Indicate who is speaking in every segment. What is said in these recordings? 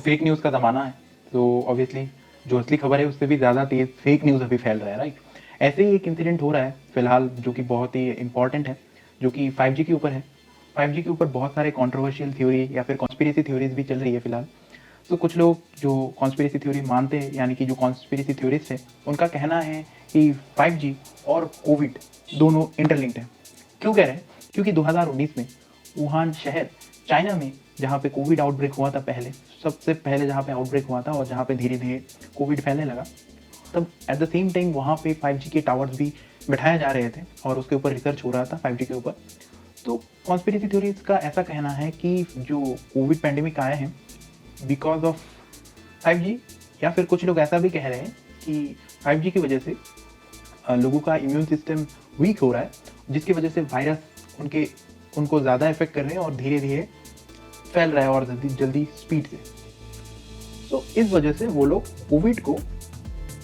Speaker 1: Fake news का ज़माना है, तो ऑब्वियसली जो असली खबर है उससे भी ज़्यादा तेज़ फेक न्यूज़ अभी फैल रहा है, राइट? ऐसे ही एक इंसिडेंट हो रहा है फिलहाल जो कि बहुत ही इम्पोर्टेंट है, जो कि 5G के ऊपर है। 5G के ऊपर बहुत सारे कंट्रोवर्शियल थ्योरी या फिर कॉन्स्पिरेसी थ्योरीज़ भी चल रही है फिलहाल। तो कुछ लोग जो कॉन्स्पिरेसी थ्योरी मानते हैं, यानी कि जो कॉन्स्पिरेसी थ्योरिस्ट है, उनका कहना है कि 5G और कोविड दोनों इंटरलिंक्ड हैं। क्यों कह रहे हैं? क्योंकि 2019 में वुहान शहर चाइना में जहाँ पे कोविड आउटब्रेक हुआ था पहले, सबसे पहले जहाँ पे आउटब्रेक हुआ था और जहाँ पे धीरे-धीरे कोविड फैलने लगा, तब एट द सेम टाइम वहाँ पे 5G के टावर्स भी बिठाए जा रहे थे और उसके ऊपर रिसर्च हो रहा था 5G के ऊपर। तो कॉन्स्पिरेसी थ्योरीज का ऐसा कहना है कि जो कोविड पैंडेमिक आया है बिकॉज ऑफ 5G, या फिर कुछ लोग ऐसा भी कह रहे हैं कि 5G की वजह से लोगों का इम्यून सिस्टम वीक हो रहा है, जिसकी वजह से वायरस उनको ज़्यादा इफेक्ट कर रहे हैं और धीरे धीरे फैल रहा है और जल्दी जल्दी स्पीड से। तो इस वजह से वो लोग कोविड को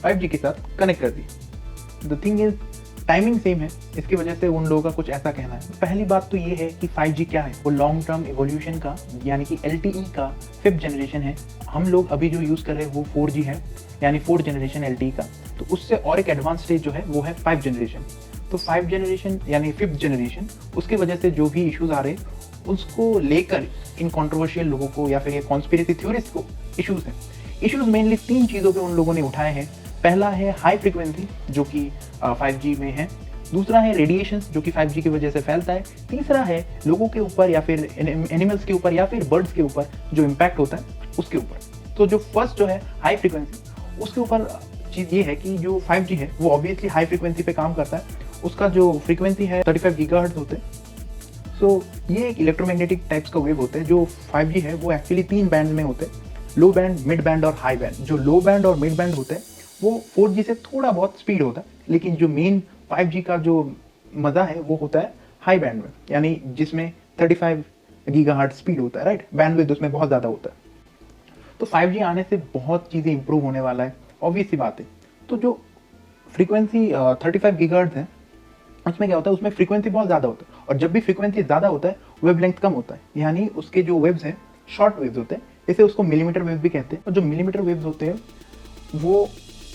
Speaker 1: 5G के साथ कनेक्ट कर दिए। The thing is timing same है, इसकी वजह से उन लोगों का कुछ ऐसा कहना है। पहली बात तो ये है कि 5G क्या है, वो लॉन्ग टर्म इवोल्यूशन का यानी कि LTE का 5th जनरेशन है। हम लोग अभी जो यूज़ कर रहे हैं वो 4G है, यानी 4th जनरेशन LTE का। तो उससे और एक एडवांस स्टेज जो है वो है 5th जनरेशन। तो 5th जनरेशन यानी 5th जनरेशन, उसकी वजह से जो भी इश्यूज आ रहे हैं उसको लेकर इन कंट्रोवर्शियल लोगों को या फिर ये कॉन्स्पिरेसी थ्योरिस्ट को इश्यूज हैं। इश्यूज मेनली 3 चीज़ों पे उन लोगों ने उठाए हैं। पहला है हाई फ्रीक्वेंसी जो कि 5G में है, दूसरा है रेडिएशंस जो कि 5G की वजह से फैलता है, तीसरा है लोगों के ऊपर या फिर एनिमल्स के ऊपर या फिर बर्ड्स के ऊपर जो इम्पैक्ट होता है उसके ऊपर। तो जो फर्स्ट जो है हाई फ्रीक्वेंसी, उसके ऊपर चीज़ ये है कि जो 5G है वो ऑब्वियसली हाई फ्रीक्वेंसी पे काम करता है। उसका जो फ्रीक्वेंसी है 35 गीगाहर्ट्ज़ होते हैं। सो ये एक इलेक्ट्रोमैग्नेटिक टाइप्स का वेव होते हैं। जो 5G है वो एक्चुअली 3 बैंड में होते हैं, लो बैंड, मिड बैंड और हाई बैंड। जो लो बैंड और मिड बैंड होते हैं वो 4G से थोड़ा बहुत स्पीड होता है, लेकिन जो मेन 5G का जो मज़ा है वो होता है हाई बैंड में, यानी जिसमें 35 गीगाहर्ट्ज़ स्पीड होता है, राइट? बैंडविड्थ उसमें बहुत ज़्यादा होता है। तो 5G आने से बहुत चीज़ें इंप्रूव होने वाला है, ऑब्वियस सी बात है। तो जो फ्रीक्वेंसी 35 गीगाहर्ट्ज़ है उसमें क्या होता है, उसमें फ्रीक्वेंसी बहुत ज़्यादा होता है, और जब भी फ्रीक्वेंसी ज़्यादा होता है वेवलेंथ कम होता है, यानी उसके जो वेव्स हैं शॉर्ट वेव्स होते हैं, इसे उसको मिलीमीटर वेव भी कहते हैं। और जो मिलीमीटर वेव्स होते हैं वो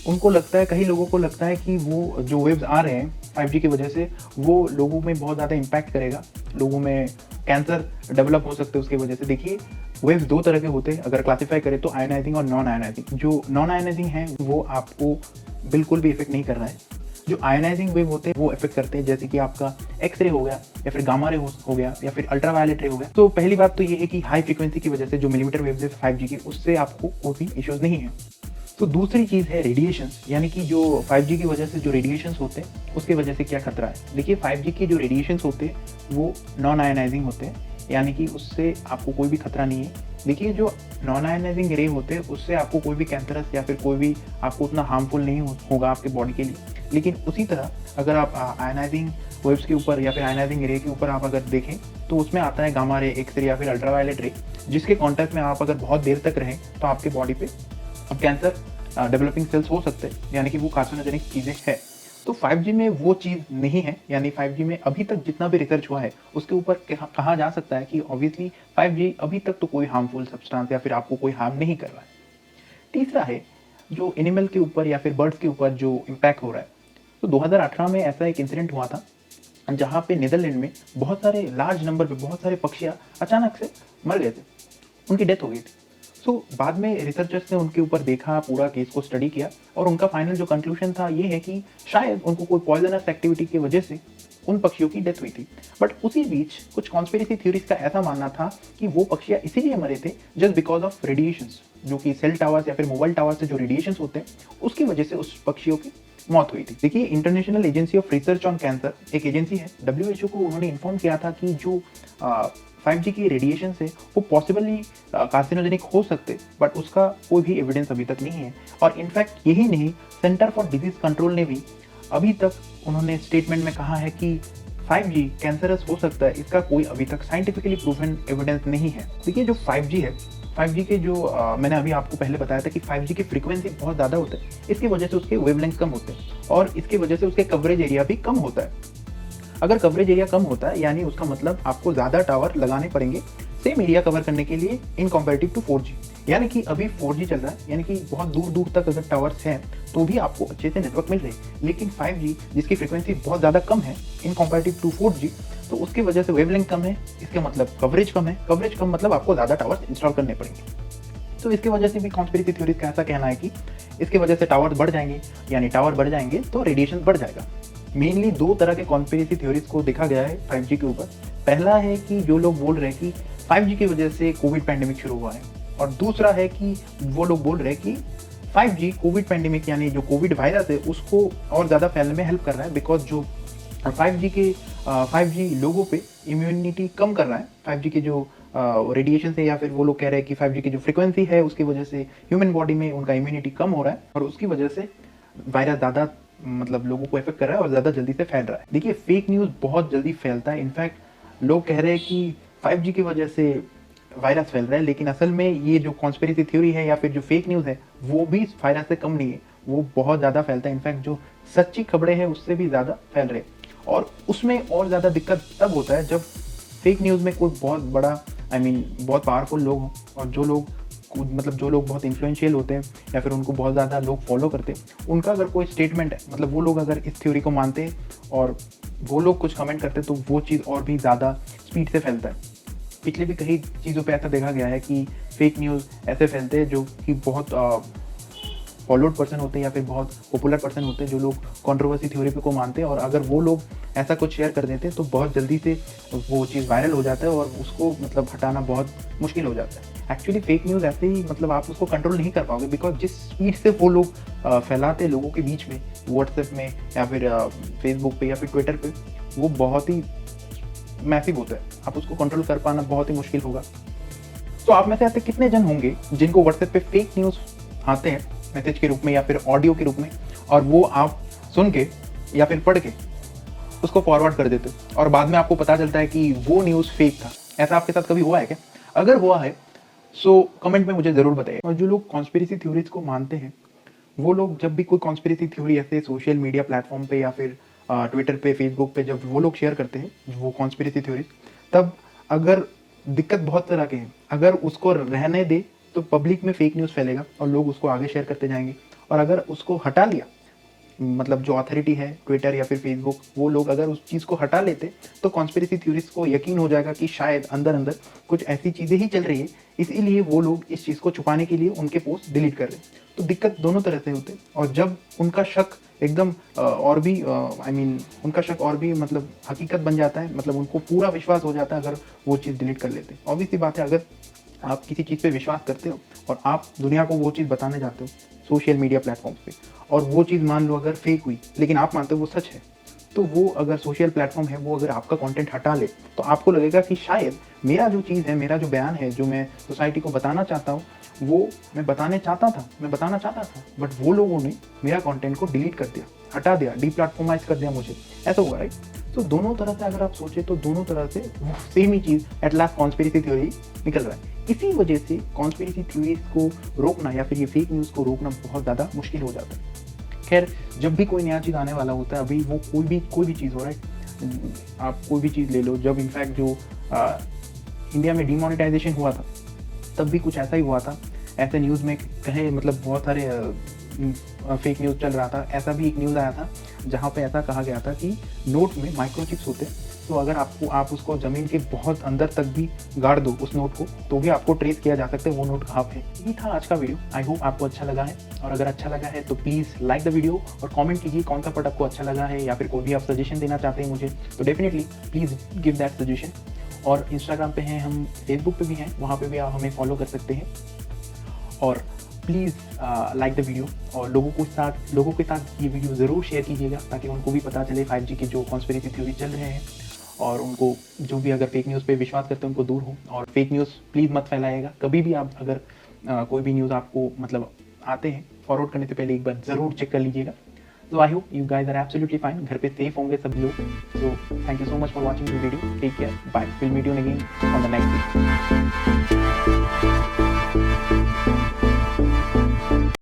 Speaker 1: उनको लगता है, कई लोगों को लगता है कि वो जो वेव्स आ रहे हैं 5G की वजह से वो लोगों में बहुत ज़्यादा इम्पैक्ट करेगा, लोगों में कैंसर डेवलप हो सकते हैं उसकी वजह से। देखिए वेव्स 2 तरह के होते हैं अगर क्लासीफाई करें तो, आयनाइजिंग और नॉन आयनाइजिंग। जो नॉन आयनाइजिंग है वो आपको बिल्कुल भी इफेक्ट नहीं कर रहा है। जो आयनाइजिंग वेव होते हैं वो इफेक्ट करते हैं, जैसे कि आपका एक्सरे हो गया या फिर गामा रे हो गया या फिर अल्ट्रावायलेट रे हो गया। तो पहली बात तो ये है कि हाई फ्रीक्वेंसी की वजह से जो मिलीमीटर वेव्स है 5G की, उससे आपको कोई भी इश्यूज नहीं है। तो दूसरी चीज़ है रेडिएशंस, यानी कि जो 5G की वजह से जो रेडिएशंस होते हैं उसकी वजह से क्या खतरा है। देखिए 5G के जो रेडिएशंस होते हैं वो नॉन आयनाइजिंग होते हैं, यानी कि उससे आपको कोई भी खतरा नहीं है। देखिए जो नॉन आयनाइजिंग रे होते हैं उससे आपको कोई भी कैंसरस या फिर कोई भी आपको उतना हार्मफुल नहीं होगा आपके बॉडी के लिए। लेकिन उसी तरह अगर आप आयनाइजिंग वेव्स के ऊपर या फिर आयनाइजिंग रे के ऊपर आप अगर देखें तो उसमें आता है गामा रे, एक्सरे या फिर अल्ट्रावायलेट रे, जिसके कॉन्टैक्ट में आप अगर बहुत देर तक रहें तो आपके बॉडी पे कैंसर डेवलपिंग सेल्स हो सकते हैं, यानी कि वो कार्सिनोजेनिक चीज़ें हैं। तो 5G में वो चीज़ नहीं है, यानी 5G में अभी तक जितना भी रिसर्च हुआ है उसके ऊपर कहा जा सकता है कि ऑब्वियसली 5G अभी तक तो कोई हार्मफुल सब्सटेंस या फिर आपको कोई हार्म नहीं कर रहा है। तीसरा है जो एनिमल के ऊपर या फिर बर्ड्स के ऊपर जो इम्पैक्ट हो रहा है। तो 2018 में ऐसा एक इंसिडेंट हुआ था जहाँ पे नीदरलैंड में बहुत सारे लार्ज नंबर पे बहुत सारे पक्षियाँ अचानक से मर गए थे, उनकी डेथ हो गई थी। सो बाद में रिसर्चर्स ने उनके ऊपर देखा, पूरा केस को स्टडी किया और उनका फाइनल जो कंक्लूजन था ये है कि शायद उनको कोई पॉइजनस एक्टिविटी की वजह से उन पक्षियों की डेथ हुई थी। बट उसी बीच कुछ कॉन्स्पिरेसी थ्योरीज का ऐसा मानना था कि वो पक्षियाँ इसीलिए मरे थे जस्ट बिकॉज ऑफ रेडिएशंस, जो कि सेल टावर्स या फिर मोबाइल टावर्स से जो रेडिएशंस होते हैं उसकी वजह से उस पक्षियों की मौत हुई थी। देखिए international agency of research on cancer एक एजेंसी है, WHO को उन्होंने इन्फॉर्म किया था कि जो 5G की रेडिएशन से वो पॉसिबली कार्सिनोजेनिक हो सकते, बट उसका कोई भी एविडेंस अभी तक नहीं है। और इनफैक्ट यही नहीं, सेंटर फॉर डिजीज कंट्रोल ने भी अभी तक उन्होंने स्टेटमेंट में कहा है कि 5G कैंसरस हो सकता है, इसका कोई अभी तक साइंटिफिकली प्रूवन एविडेंस नहीं है। देखिए जो 5G है, 5G के जो मैंने अभी आपको पहले बताया था कि 5G की फ्रीक्वेंसी बहुत ज़्यादा होता है, इसकी वजह से उसके वेवलेंथ कम होते हैं और इसकी वजह से उसके कवरेज एरिया भी कम होता है। अगर कवरेज एरिया कम होता है यानी उसका मतलब आपको ज़्यादा टावर लगाने पड़ेंगे सेम एरिया कवर करने के लिए इन कंपैरेटिव टू 4G। यानी कि अभी 4G चल रहा है, यानी कि बहुत दूर दूर तक अगर टावर्स हैं तो भी आपको अच्छे से नेटवर्क मिल रहे हैं। लेकिन 5G जिसकी फ्रीक्वेंसी बहुत ज़्यादा कम है इन कंपैरेटिव टू 4G, तो उसकी वजह से वेवलेंथ कम है, इसका मतलब कवरेज कम है, कवरेज कम मतलब आपको ज़्यादा टावर्स इंस्टॉल करने पड़ेंगे। तो इसकी वजह से भी कॉन्स्पिरेसी थ्योरीज का ऐसा कहना है कि इसकी वजह से टावर बढ़ जाएंगे, यानी टावर बढ़ जाएंगे तो रेडिएशन बढ़ जाएगा। मेनली दो तरह के कॉन्स्पिरेसी थ्योरीज को देखा गया है 5G के ऊपर। पहला है कि जो लोग बोल रहे हैं कि 5G की वजह से कोविड पैंडेमिक शुरू हुआ है, और दूसरा है कि वो लोग बोल रहे हैं कि 5G कोविड पैंडेमिक यानी जो कोविड वायरस है उसको और ज़्यादा फैलने में हेल्प कर रहा है, बिकॉज जो 5G लोगों पे इम्यूनिटी कम कर रहा है। 5G के जो रेडिएशन से, या फिर वो लोग कह रहे हैं कि 5G की जो फ्रीक्वेंसी है उसकी वजह से ह्यूमन बॉडी में उनका इम्यूनिटी कम हो रहा है, और उसकी वजह से वायरस ज़्यादा मतलब लोगों को इफेक्ट कर रहा है और ज़्यादा जल्दी से फैल रहा है। देखिए, फेक न्यूज़ बहुत जल्दी फैलता है। इनफैक्ट लोग कह रहे हैं कि 5G की वजह से वायरस फैल रहा है, लेकिन असल में ये जो कॉन्स्पिरेसी थ्योरी है या फिर जो फेक न्यूज़ है वो भी वायरस से कम नहीं है, वो बहुत ज़्यादा फैलता है। इनफैक्ट जो सच्ची खबरें हैं उससे भी ज़्यादा फैल रहे हैं, और उसमें और ज़्यादा दिक्कत तब होता है जब फेक न्यूज़ में कोई बहुत बड़ा बहुत पावरफुल लोग हों, और जो लोग बहुत इन्फ्लुएंशियल होते हैं या फिर उनको बहुत ज़्यादा लोग फॉलो करते हैं, उनका अगर कोई स्टेटमेंट है, मतलब वो लोग अगर इस थ्योरी को मानते हैं और वो लोग कुछ कमेंट करते हैं, तो वो चीज़ और भी ज़्यादा स्पीड से फैलता है। पिछले भी कई चीज़ों पे ऐसा देखा गया है कि फेक न्यूज़ ऐसे फैलते हैं जो कि बहुत फॉलोड पर्सन होते हैं या फिर बहुत पॉपुलर पर्सन होते हैं, जो लोग कंट्रोवर्सी थ्योरी पे को मानते हैं, और अगर वो लोग ऐसा कुछ शेयर कर देते हैं तो बहुत जल्दी से वो चीज़ वायरल हो जाता है और उसको हटाना बहुत मुश्किल हो जाता है। एक्चुअली फेक न्यूज़ ऐसे ही आप उसको कंट्रोल नहीं कर पाओगे, बिकॉज जिस स्पीड से वो लोग फैलाते हैं लोगों के बीच में, व्हाट्सएप में या फिर फेसबुक पे या फिर ट्विटर पे, वो बहुत ही मैसिव होता है। आप उसको कंट्रोल कर पाना बहुत ही मुश्किल होगा। तो आप में से ऐसे कितने जन होंगे जिनको व्हाट्सएप पे फेक न्यूज़ आते हैं मैसेज के रूप में या फिर ऑडियो के रूप में, और वो आप सुन के या फिर पढ़ के उसको फॉरवर्ड कर देते हो और बाद में आपको पता चलता है कि वो न्यूज़ फेक था? ऐसा आपके साथ कभी हुआ है क्या? अगर हुआ है सो कमेंट में मुझे ज़रूर बताइए। और जो लोग कॉन्स्पिरेसी थ्योरीज को मानते हैं, वो लोग जब भी कोई कॉन्स्पिरेसी थ्योरी ऐसे सोशल मीडिया प्लेटफॉर्म पे या फिर ट्विटर पे, फेसबुक पे जब वो लोग शेयर करते हैं वो कॉन्स्पिरेसी थ्योरीज, तब अगर दिक्कत बहुत तरह के हैं, अगर उसको रहने दे तो पब्लिक में फेक न्यूज़ फैलेगा और लोग उसको आगे शेयर करते जाएंगे, और अगर उसको हटा लिया, जो अथॉरिटी है ट्विटर या फिर फेसबुक, वो लोग अगर उस चीज़ को हटा लेते तो कॉन्स्पिरेसी थ्योरीज को यकीन हो जाएगा कि शायद अंदर अंदर कुछ ऐसी चीज़ें ही चल रही है, इसीलिए वो लोग इस चीज़ को छुपाने के लिए उनके पोस्ट डिलीट कर रहे हैं। तो दिक्कत दोनों तरह से होते हैं, और जब उनका शक एकदम और भी उनका शक और भी हकीकत बन जाता है, उनको पूरा विश्वास हो जाता है अगर वो चीज़ डिलीट कर लेते हैं। ऑब्वियसली बात है, अगर आप किसी चीज़ पे विश्वास करते हो और आप दुनिया को वो चीज़ बताने जाते हो सोशल मीडिया प्लेटफॉर्म्स पे, और वो चीज़ मान लो अगर फेक हुई लेकिन आप मानते हो वो सच है, तो वो अगर सोशल प्लेटफॉर्म है वो अगर आपका कंटेंट हटा ले तो आपको लगेगा कि शायद मेरा जो चीज़ है, मेरा जो बयान है, जो मैं सोसाइटी को बताना चाहता हूँ, वो मैं बताना चाहता था, बट वो लोगों ने मेरा कंटेंट को डिलीट कर दिया, हटा दिया, डीप्लेटफॉर्माइज कर दिया मुझे। ऐसा हुआ, राइट? तो दोनों तरह से अगर आप सोचे तो दोनों तरह से वो same he cheese at last conspiracy theory निकल रहा है। इसी वजह से कॉन्स्पिरेसी थ्योरीज को रोकना या फिर ये फेक न्यूज़ को रोकना बहुत ज़्यादा मुश्किल हो जाता है। खैर, जब भी कोई नया चीज़ आने वाला होता है, अभी वो कोई भी चीज़ हो रहा है, आप कोई भी चीज़ ले लो, जब इनफैक्ट जो इंडिया में डिमोनेटाइजेशन हुआ था तब भी कुछ ऐसा ही हुआ था। ऐसे न्यूज़ में कहे बहुत सारे फेक न्यूज़ चल रहा था। ऐसा भी एक न्यूज़ आया था जहाँ पे ऐसा कहा गया था कि नोट में माइक्रोचिप्स होते, तो अगर आप उसको ज़मीन के बहुत अंदर तक भी गाड़ दो उस नोट को, तो भी आपको ट्रेस किया जा सकता है वो नोट कहाँ पे। यही था आज का वीडियो। आई होप आपको अच्छा लगा है, और अगर अच्छा लगा है तो प्लीज़ लाइक द वीडियो और कमेंट कीजिए कौन सा पार्ट आपको अच्छा लगा है, या फिर कोई भी आप सजेशन देना चाहते हैं मुझे, तो definitely please give that suggestion. और इंस्टाग्राम पे हैं हम, फेसबुक पे भी हैं, वहाँ पे भी आप हमें फॉलो कर सकते हैं। और प्लीज़ लाइक द वीडियो, और लोगों के साथ ये वीडियो ज़रूर शेयर कीजिएगा ताकि उनको भी पता चले 5G की जो कॉन्स्पिरेसी थ्योरी चल रहे हैं, और उनको जो भी अगर फेक न्यूज़ पे विश्वास करते हैं उनको दूर हो। और फेक न्यूज़ प्लीज़ मत फैलाइएगा कभी भी। आप अगर कोई भी न्यूज़ आपको आते हैं, फॉरवर्ड करने से पहले एक बार ज़रूर चेक कर लीजिएगा। So I hope you guys are absolutely fine. घर पे सेफ होंगे सब लोग। So thank you so much for watching the video. Take care. Bye. We'll meet you again on the next video.